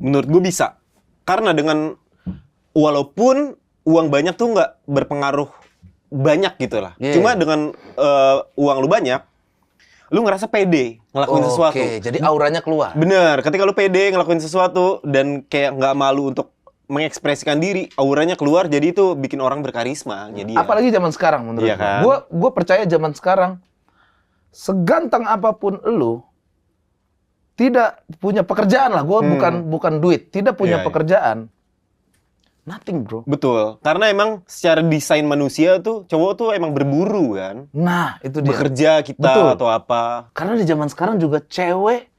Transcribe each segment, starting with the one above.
Menurut gue bisa. Karena dengan walaupun uang banyak tuh nggak berpengaruh banyak gitu lah. Cuma dengan uang lu banyak, lu ngerasa pede ngelakuin sesuatu. Oke, jadi auranya keluar. Bener, ketika lu pede ngelakuin sesuatu dan kayak nggak malu untuk mengekspresikan diri, auranya keluar, jadi itu bikin orang berkarisma. Jadi apalagi zaman sekarang menurut Iya kan? Gua percaya zaman sekarang seganteng apapun lu tidak punya pekerjaan lah. Gua bukan duit, tidak punya Iya. pekerjaan. Nothing, bro. Betul, karena emang secara desain manusia tuh cowok tuh emang berburu kan. Nah, itu dia. Bekerja kita Betul. atau apa. Karena di zaman sekarang juga cewek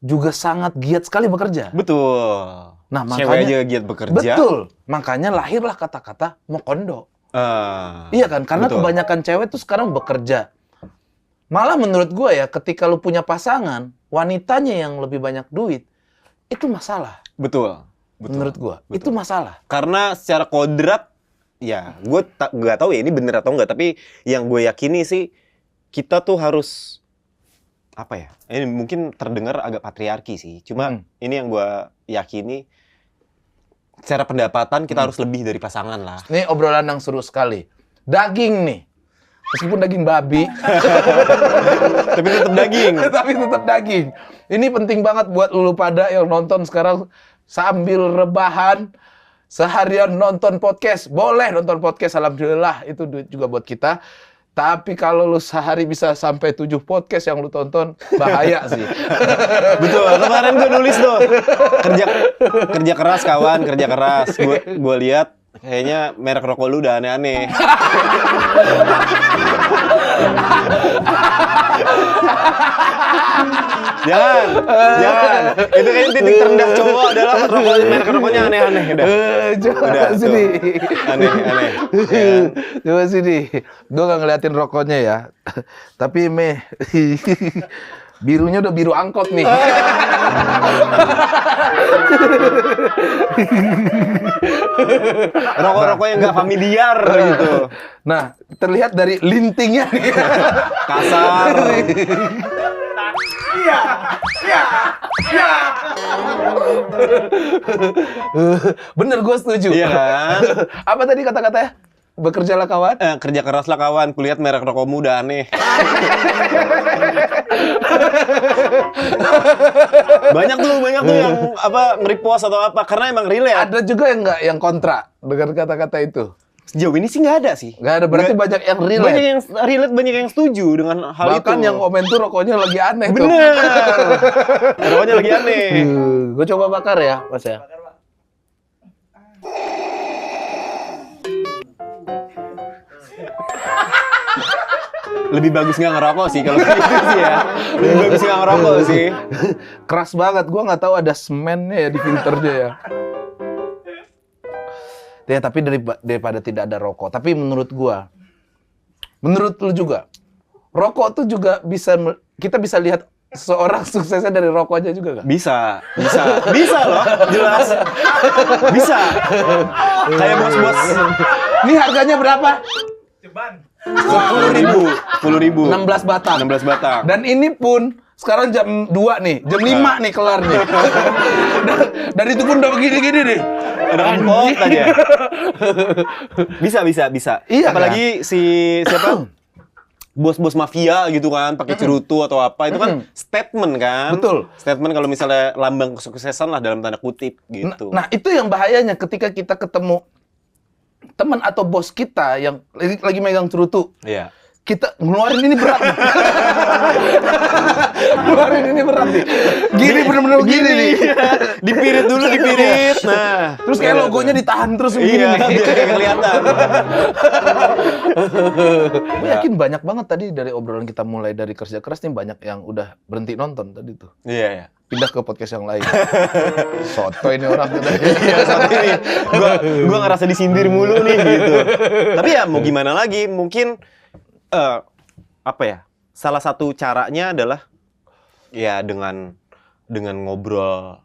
juga sangat giat sekali bekerja. Betul. Nah, Cewek makanya aja giat bekerja. Betul. Makanya lahirlah kata-kata mokondo. Ah, Iya kan? Karena betul. kebanyakan cewek tuh sekarang bekerja. Malah menurut gue ya, ketika lu punya pasangan, wanitanya yang lebih banyak duit, itu masalah. Betul. Menurut gue, betul. itu masalah. Karena secara kodrat, ya gue nggak tahu ya ini bener atau enggak, tapi yang gue yakini sih kita tuh harus apa ya? Ini mungkin terdengar agak patriarki sih. Cuma ini yang gue yakini secara pendapatan kita harus lebih dari pasangan lah. Ini obrolan yang seru sekali. Daging nih. Meskipun daging babi, Tapi tetap daging. tapi tetap daging. Ini penting banget buat lu pada yang nonton sekarang sambil rebahan, seharian nonton podcast. Boleh nonton podcast, alhamdulillah. Itu duit juga buat kita. Tapi kalau lu sehari bisa sampai 7 podcast yang lu tonton, bahaya sih. Betul, kemarin gue nulis tuh. Kerja keras kawan, kerja keras. Gue lihat kayaknya merek rokok lu udah aneh-aneh. Jangan. Itu kayaknya titik terendah cowok adalah merek rokoknya aneh-aneh. Coba sini. Aneh. Ya. Coba sini. Gue gak ngeliatin rokoknya ya. Tapi birunya udah biru angkot nih. Rokok-rokok yang nggak familiar gitu. Nah, terlihat dari lintingnya nih. Kasar. Bener, gue setuju. Iya kan? Apa tadi kata-katanya? Bekerjalah kawan. Kerja keras lah kawan. Kulihat merek rokokmu udah aneh. banyak tuh yang apa nge-repost atau apa karena emang relate. Ada juga yang nggak yang kontra dengan kata-kata itu. Sejauh ini sih nggak ada sih. Nggak ada, berarti banyak yang relate. Banyak yang relate, banyak yang setuju dengan hal itu. Bahkan yang komen tuh rokoknya lagi aneh tuh. Bener. Rokoknya lagi aneh. Gue coba bakar ya, Mas ya. Lebih bagus nggak ngerokok sih kalau gitu sih ya. Lebih bagus nggak ngerokok sih. Keras banget, gue nggak tahu ada semennya ya di filternya ya. Ya tapi daripada tidak ada rokok. Tapi menurut lu juga, rokok tuh juga kita bisa lihat seorang suksesnya dari rokok aja juga nggak? Bisa loh, jelas. Bisa. Kayak bos-bos. Ini harganya berapa? Ceban. 10.000. 16 batang. 16 batang. Dan ini pun sekarang jam 2 nih, jam 5 nih kelar nih. Dan itu pun udah begini-gini nih. Ada empot aja. Bisa. Iya, apalagi si siapa? Bos-bos mafia gitu kan, pakai cerutu atau apa, itu kan statement kan? Betul. Statement kalau misalnya lambang kesuksesan lah dalam tanda kutip gitu. Nah, itu yang bahayanya ketika kita ketemu teman atau bos kita yang lagi megang cerutu. Iya. Kita ngeluarin ini berat. Ngeluarin ini berat nih. Gini bener-bener gini nih. Dipirit dulu, dipirit. Nah, Terus kayak logonya ditahan terus begini iya, nih. biar kayak kelihatan. Gue yakin banyak banget tadi dari obrolan kita mulai dari kerja keras nih banyak yang udah berhenti nonton tadi tuh. Iya. Pindah ke podcast yang lain. Soto ini orang gitu. Iya, saat ini gua ngerasa disindir mulu nih gitu. Tapi ya mau gimana lagi? Mungkin apa ya? Salah satu caranya adalah ya dengan ngobrol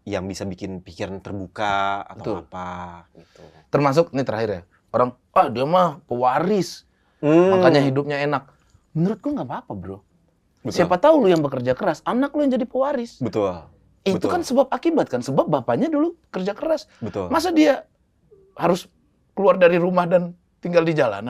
yang bisa bikin pikiran terbuka atau Betul. apa gitu. Termasuk nih terakhir ya. Orang, dia mah pewaris. Makanya hidupnya enak. Menurut gua nggak apa-apa, bro. Betul. Siapa tahu lu yang bekerja keras, anak lu yang jadi pewaris. Betul. Itu Betul. kan sebab akibat kan. Sebab bapaknya dulu kerja keras. Betul. Masa dia harus keluar dari rumah dan tinggal di jalanan?